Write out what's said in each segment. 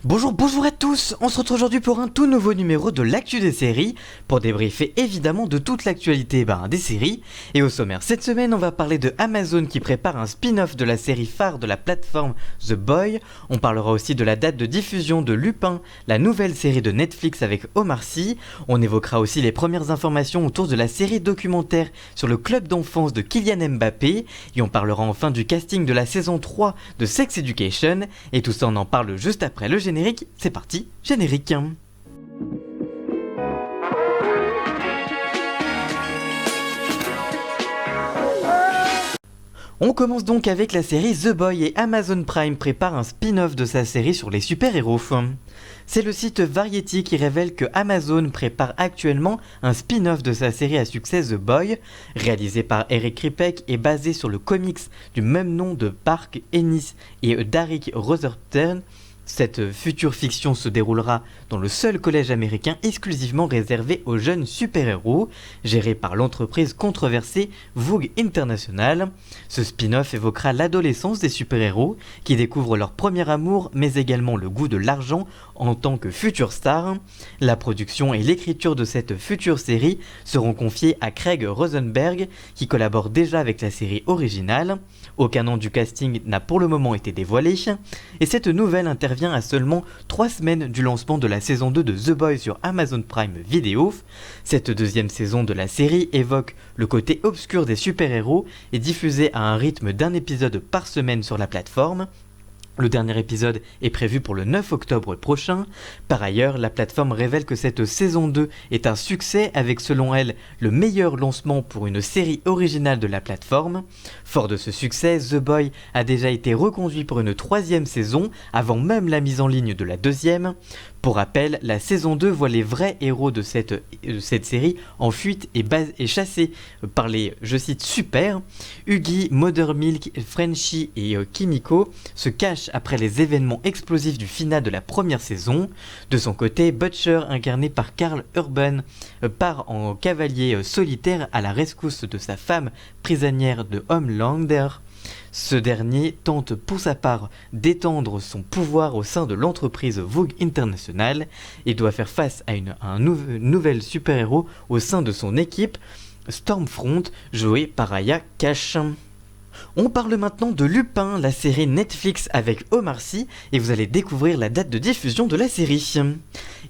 Bonjour à tous. On se retrouve aujourd'hui pour un tout nouveau numéro de l'actu des séries, pour débriefer évidemment de toute l'actualité des séries. Et au sommaire cette semaine, on va parler de Amazon qui prépare un spin-off de la série phare de la plateforme The Boy. On parlera aussi de la date de diffusion de Lupin, la nouvelle série de Netflix avec Omar Sy. On évoquera aussi les premières informations autour de la série documentaire sur le club d'enfance de Kylian Mbappé. Et on parlera enfin du casting de la saison 3 de Sex Education. Et tout ça, on en parle juste après le générique. C'est parti, générique. On commence donc avec la série The Boy et Amazon Prime prépare un spin-off de sa série sur les super-héros. C'est le site Variety qui révèle que Amazon prépare actuellement un spin-off de sa série à succès The Boy, réalisé par Eric Kripke et basé sur le comics du même nom de Park Ennis et Derek Rotherton. Cette future fiction se déroulera dans le seul collège américain exclusivement réservé aux jeunes super-héros, géré par l'entreprise controversée Vogue International. Ce spin-off évoquera l'adolescence des super-héros qui découvrent leur premier amour mais également le goût de l'argent en tant que futures stars. La production et l'écriture de cette future série seront confiées à Craig Rosenberg qui collabore déjà avec la série originale. Aucun nom du casting n'a pour le moment été dévoilé et cette nouvelle intervient à seulement 3 semaines du lancement de la saison 2 de The Boy sur Amazon Prime Video. Cette deuxième saison de la série évoque le côté obscur des super-héros et diffusée à un rythme d'un épisode par semaine sur la plateforme. Le dernier épisode est prévu pour le 9 octobre prochain. Par ailleurs, la plateforme révèle que cette saison 2 est un succès avec selon elle le meilleur lancement pour une série originale de la plateforme. Fort de ce succès, The Boy a déjà été reconduit pour une 3e saison avant même la mise en ligne de la 2e. Pour rappel, la saison 2 voit les vrais héros de cette série en fuite et chassés par les, je cite, super. Huggy, Mothermilk, Frenchie et Kimiko se cachent après les événements explosifs du final de la première saison. De son côté, Butcher, incarné par Karl Urban, part en cavalier solitaire à la rescousse de sa femme prisonnière de Homelander. Ce dernier tente pour sa part d'étendre son pouvoir au sein de l'entreprise Vogue International et doit faire face à un nouvel super-héros au sein de son équipe, Stormfront, joué par Aya Cash. On parle maintenant de Lupin, la série Netflix avec Omar Sy, et vous allez découvrir la date de diffusion de la série.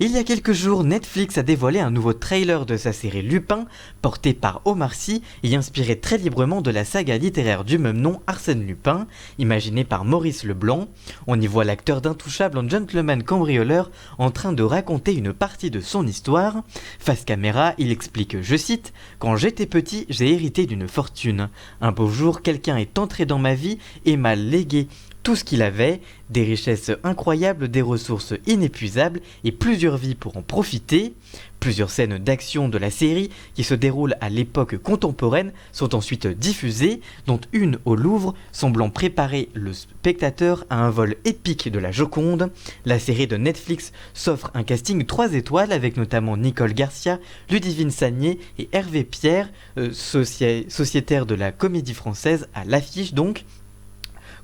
Il y a quelques jours, Netflix a dévoilé un nouveau trailer de sa série Lupin, porté par Omar Sy et inspiré très librement de la saga littéraire du même nom Arsène Lupin, imaginée par Maurice Leblanc. On y voit l'acteur d'Intouchable en gentleman cambrioleur en train de raconter une partie de son histoire. Face caméra, il explique, je cite, « Quand j'étais petit, j'ai hérité d'une fortune. Un beau jour, quelqu'un est entré dans ma vie et m'a légué tout ce qu'il avait, des richesses incroyables, des ressources inépuisables et plusieurs vies pour en profiter. Plusieurs scènes d'action de la série qui se déroulent à l'époque contemporaine sont ensuite diffusées, dont une au Louvre, semblant préparer le spectateur à un vol épique de la Joconde. La série de Netflix s'offre un casting 3 étoiles avec notamment Nicole Garcia, Ludivine Sagné et Hervé Pierre, sociétaire de la Comédie Française à l'affiche donc.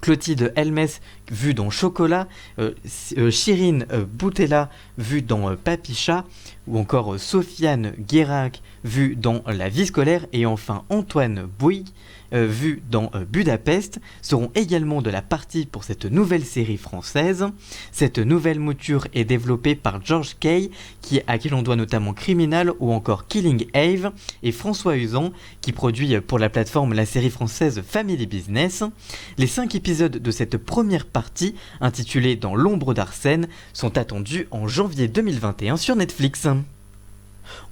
Clotilde Helmès, vue dans Chocolat, Chirine Boutella, vue dans Papicha, ou encore Sofiane Guérac, vue dans La vie scolaire, et enfin Antoine Bouygues, vu dans Budapest, seront également de la partie pour cette nouvelle série française. Cette nouvelle mouture est développée par George Kay, à qui l'on doit notamment Criminal ou encore Killing Eve, et François Uzan, qui produit pour la plateforme la série française Family Business. Les 5 épisodes de cette première partie, intitulée Dans l'ombre d'Arsène, sont attendus en janvier 2021 sur Netflix.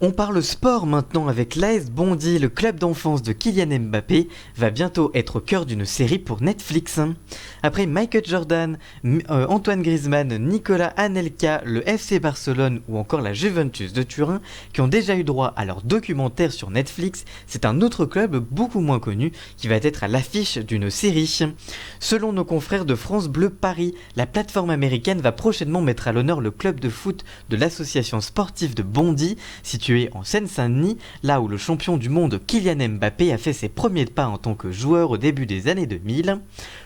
On parle sport maintenant avec l'AS Bondy, le club d'enfance de Kylian Mbappé va bientôt être au cœur d'une série pour Netflix. Après Michael Jordan, Antoine Griezmann, Nicolas Anelka, le FC Barcelone ou encore la Juventus de Turin qui ont déjà eu droit à leur documentaire sur Netflix, c'est un autre club beaucoup moins connu qui va être à l'affiche d'une série. Selon nos confrères de France Bleu Paris, la plateforme américaine va prochainement mettre à l'honneur le club de foot de l'association sportive de Bondy, situé en Seine-Saint-Denis, là où le champion du monde Kylian Mbappé a fait ses premiers pas en tant que joueur au début des années 2000.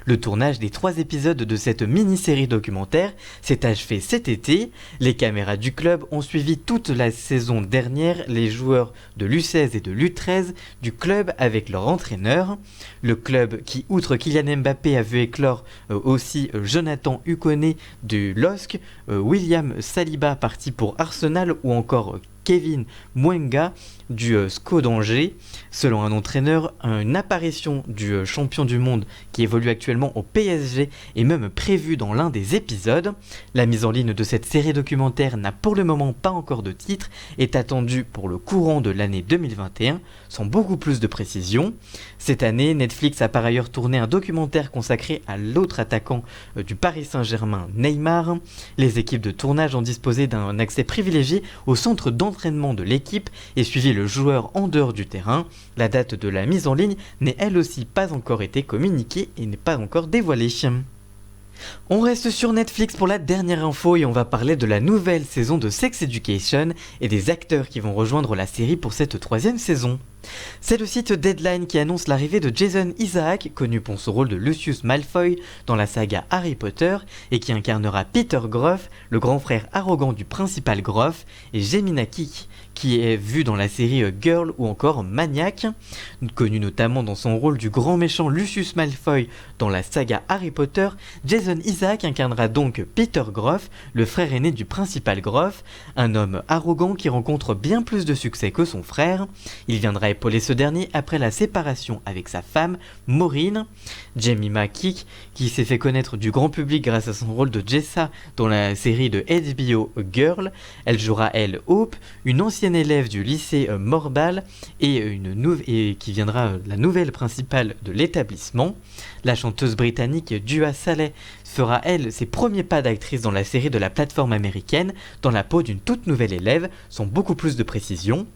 Le tournage des 3 épisodes de cette mini-série documentaire s'est achevé cet été. Les caméras du club ont suivi toute la saison dernière les joueurs de l'U16 et de l'U13 du club avec leur entraîneur. Le club qui, outre Kylian Mbappé, a vu éclore aussi Jonathan Huconney du LOSC, William Saliba parti pour Arsenal ou encore Kevin Mwenga du SCO d'Angers. Selon un entraîneur, une apparition du champion du monde qui évolue actuellement au PSG est même prévue dans l'un des épisodes. La mise en ligne de cette série documentaire n'a pour le moment pas encore de titre, est attendue pour le courant de l'année 2021, sans beaucoup plus de précision. Cette année, Netflix a par ailleurs tourné un documentaire consacré à l'autre attaquant du Paris Saint-Germain, Neymar. Les équipes de tournage ont disposé d'un accès privilégié au centre d'entraînement de l'équipe et suivi le joueur en dehors du terrain. La date de la mise en ligne n'est elle aussi pas encore été communiquée et n'est pas encore dévoilée. On reste sur Netflix pour la dernière info et on va parler de la nouvelle saison de Sex Education et des acteurs qui vont rejoindre la série pour cette 3e saison. C'est le site Deadline qui annonce l'arrivée de Jason Isaac, connu pour son rôle de Lucius Malfoy dans la saga Harry Potter et qui incarnera Peter Groff, le grand frère arrogant du principal Groff, et Jemina Kik, qui est vu dans la série Girl ou encore Maniac. Connu notamment dans son rôle du grand méchant Lucius Malfoy dans la saga Harry Potter, Jason Isaac incarnera donc Peter Groff, le frère aîné du principal Groff, un homme arrogant qui rencontre bien plus de succès que son frère. Il viendra épauler ce dernier après la séparation avec sa femme, Maureen. Jemima Kik, qui s'est fait connaître du grand public grâce à son rôle de Jessa dans la série de HBO Girl. Elle jouera elle Hope, une ancienne élève du lycée Morbal et qui viendra la nouvelle principale de l'établissement. La chanteuse britannique Dua Saleh fera elle ses premiers pas d'actrice dans la série de la plateforme américaine dans la peau d'une toute nouvelle élève, sans beaucoup plus de précision.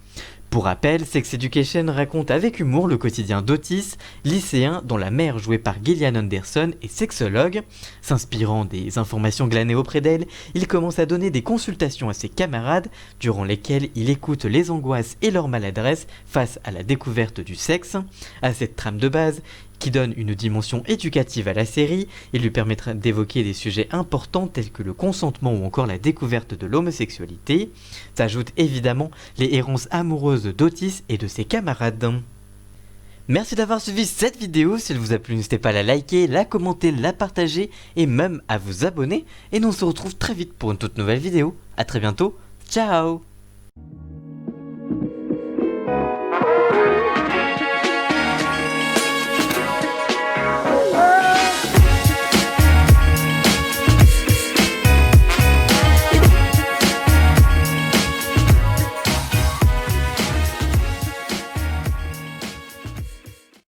Pour rappel, Sex Education raconte avec humour le quotidien d'Otis, lycéen dont la mère jouée par Gillian Anderson est sexologue. S'inspirant des informations glanées auprès d'elle, il commence à donner des consultations à ses camarades, durant lesquelles il écoute les angoisses et leurs maladresses face à la découverte du sexe. À cette trame de base, qui donne une dimension éducative à la série et lui permettra d'évoquer des sujets importants tels que le consentement ou encore la découverte de l'homosexualité. S'ajoutent évidemment les errances amoureuses d'Otis et de ses camarades. Merci d'avoir suivi cette vidéo, si elle vous a plu n'hésitez pas à la liker, la commenter, la partager et même à vous abonner. Et nous on se retrouve très vite pour une toute nouvelle vidéo. A très bientôt, ciao.